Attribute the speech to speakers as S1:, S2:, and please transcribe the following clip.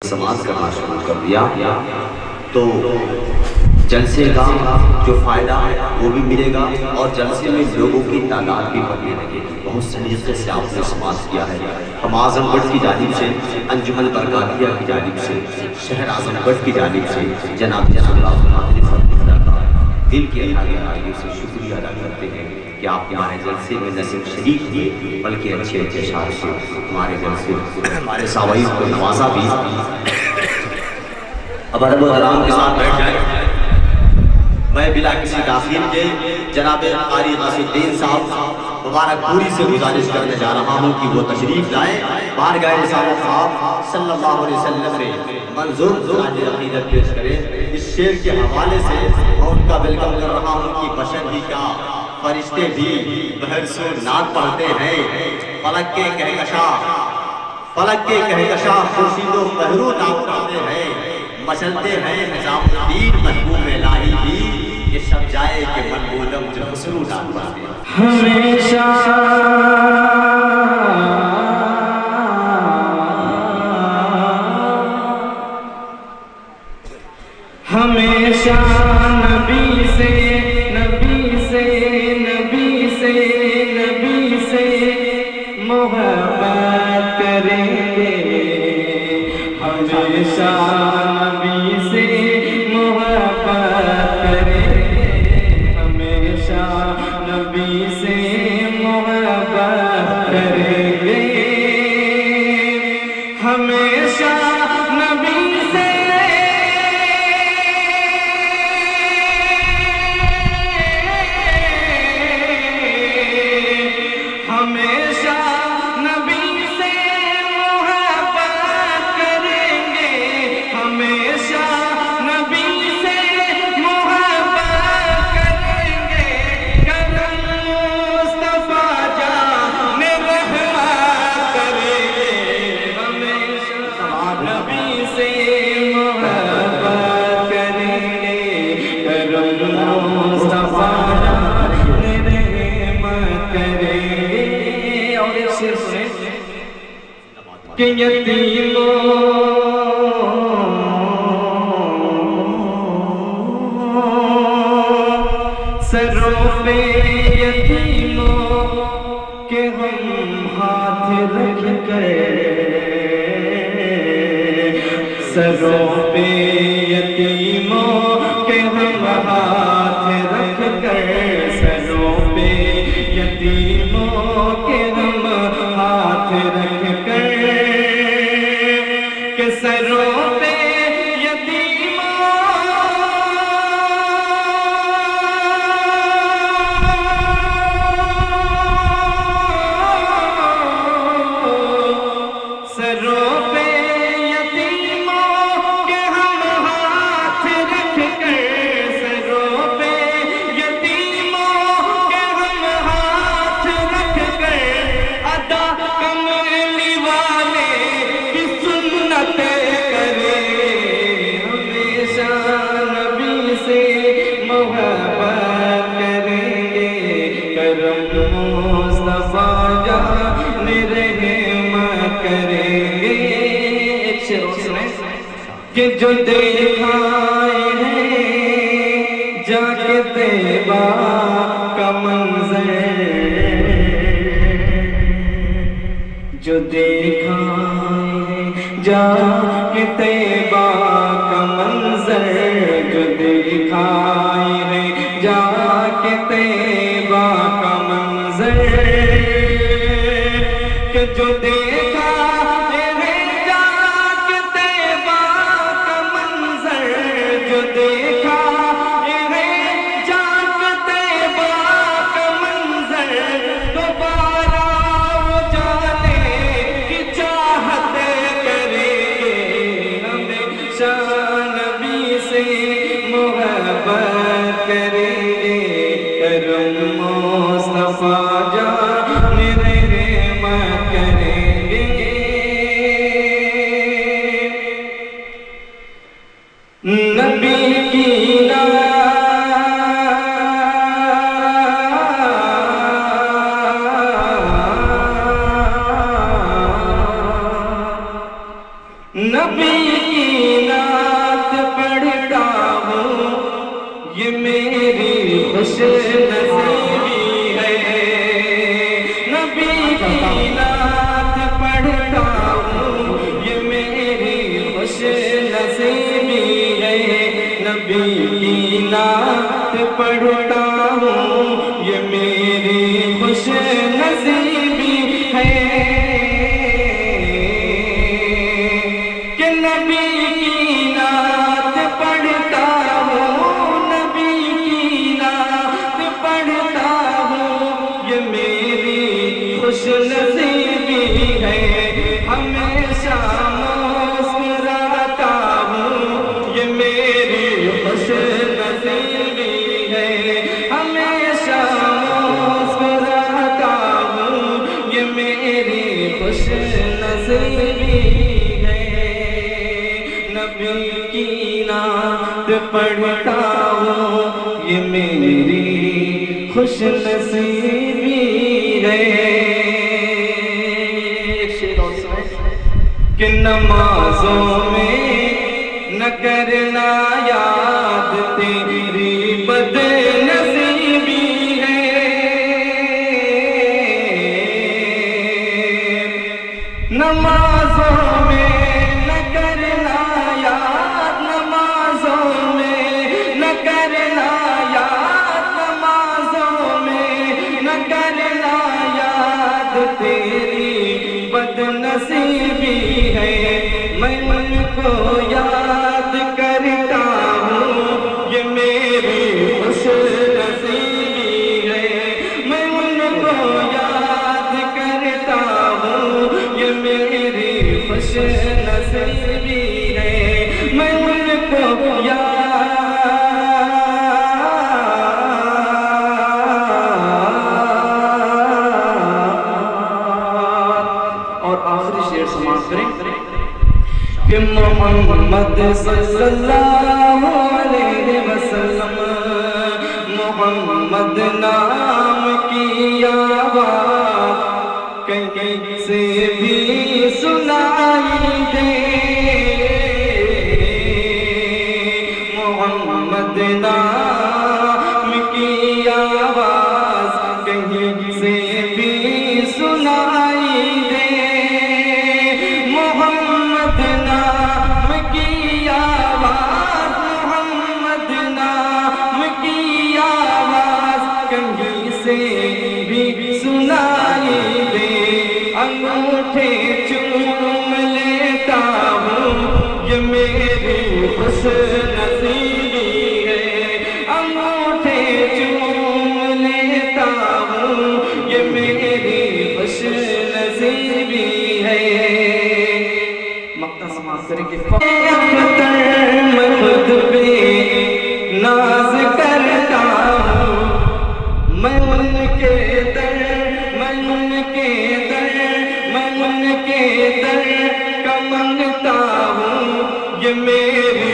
S1: سماعت کرنا شروع کر دیا تو جلسے کا جو فائدہ ہے وہ بھی ملے گا اور جلسے میں لوگوں کی تعداد بھی بڑھنے لگے۔ بہت سلیقے سے آپ نے سماعت کیا ہے۔ ہم اعظم گڑھ کی جانب سے، انجمن برکاتیہ کی جانب سے، شہر اعظم گڑھ کی جانب سے جناب دل کی گہرائیوں سے شکریہ ادا کرتے ہیں کہ آپ ہمارے جلسے میں نہ صرف شریک ہوئے بلکہ اچھے اچھے اشعار سے ہمارے جلسے ہمارے سامعین کو نوازا بھی۔ اب ادب و احترام کے ساتھ بیٹھ جائیں۔ میں بلا کسی تاخیر کے جناب قاری غوث الدین صاحب مبارک پوری سے گزارش کرنے جا رہا ہوں کہ وہ تشریف لائیں، بارگاہ رسالت صاحب صلی اللہ علیہ وسلم میں منظور خراج عقیدت پیش کریں۔ اس شعر کے حوالے سے میں ان کا ویلکم کر رہا ہوں کہ بشر بھی کیا فرشتے بھی بہر سو نعت پڑھتے ہیں۔ فلک کے کہکشاں خورشید و پہرو نعت پڑھتے ہیں، مچلتے ہیں نظام الدین محبوب الہی بھی، یہ شب جائے کہ منبولم جو خسرو نعت پڑھتے ہیں۔
S2: ہمیشہ نبی سے محبت کریں گے، ہمیشہ نبی سے محبت کریں گے، ہمیشہ نبی سے محبت کریں گے، ہمیشہ نبی سے کہ یتیموں سروں پہ یتیموں کہ ہم ہاتھ رکھ کر، سروں پہ یتیموں کہ ہم ہاتھ رکھ کر، سروں پہ یتیموں کہ ہم ہاتھ رکھ کر، کہ سروں پہ یتیموں سروں پہ یتیموں کہ ہم ہاتھ رکھ کر، سروں پہ یتیموں کہ ہم ہاتھ رکھ کر، ادا کملی والے کی سنت کریں، ہمیشہ نبی سے محبت کریں گے، کرم مصطفیٰ جان رحمت کریں گے۔ ایک شعر سنیں کہ جو دیکھائے ہیں جا کے طیبہ کا منظر، جو دیکھائے جا کے طیبہ کا منظر، جو دیکھائے جا کے طیبہ کا منظر، کہ جو دیکھا جا کے طیبہ کا منظر، جو دیکھا جا کے طیبہ کا منظر، دوبارہ وہ جانے کی چاہت کرے، ہمیشہ نبی سے محبت کی نعت پڑھتا ہوں یہ میری خوش نصیبی ہے نبی کی نعت پڑھتا ہوں یہ میری خوش نصیبی ہے نبی کی نعت پڑھتا ہوں یہ میری خوش نصیبی ہے کہ نبی کی نعت پڑھتا ہوں نبی کی نعت پڑھتا ہوں یہ میری خوش نصیبی ہے ہمیشہ مسکراتا ہوں یہ میری خوش نصیبی ہے ہمیشہ مسکراتا ہوں یہ میری خوش نصیبی ہے نبی کی نعت پڑھتا ہوں یہ میری خوش نصیبی ہے ایک شعر اور سنیں کہ نمازوں میں نہ کرنا یاد تیری بد نصیبی ہے نمازوں میں نہ کرنا یاد نمازوں میں نہ کرنا یاد نمازوں میں نہ کرنا یاد تیری بد نصیبی ہے میں ان کو یاد کرتا ہوں یہ میری خوش نصیبی ہے میں ان کو یاد کرتا ہوں یہ میری خوش نصیبی ہے میں ان کو یاد اور آخری شعر سماعت کریں کہ محمد صلی اللہ علیہ وسلم محمد نام کی آواز کہیں سے بھی سنائی دے محمد نام کی آواز کہیں سے بھی سنائی دے محمد نام کی آواز محمد نام کی آواز کہیں سے بھی سنائی دے انگوٹھے چوم لیتا ہوں یہ میری خوش نصیبی ہے انگوٹھے چوم لیتا ہوں یہ میری خوش نصیبی ہے مقطع سماعت کریں کہ میں خود پہ ناز کرتا ہوں میں ان کے در کا منگتا ہوں یہ میری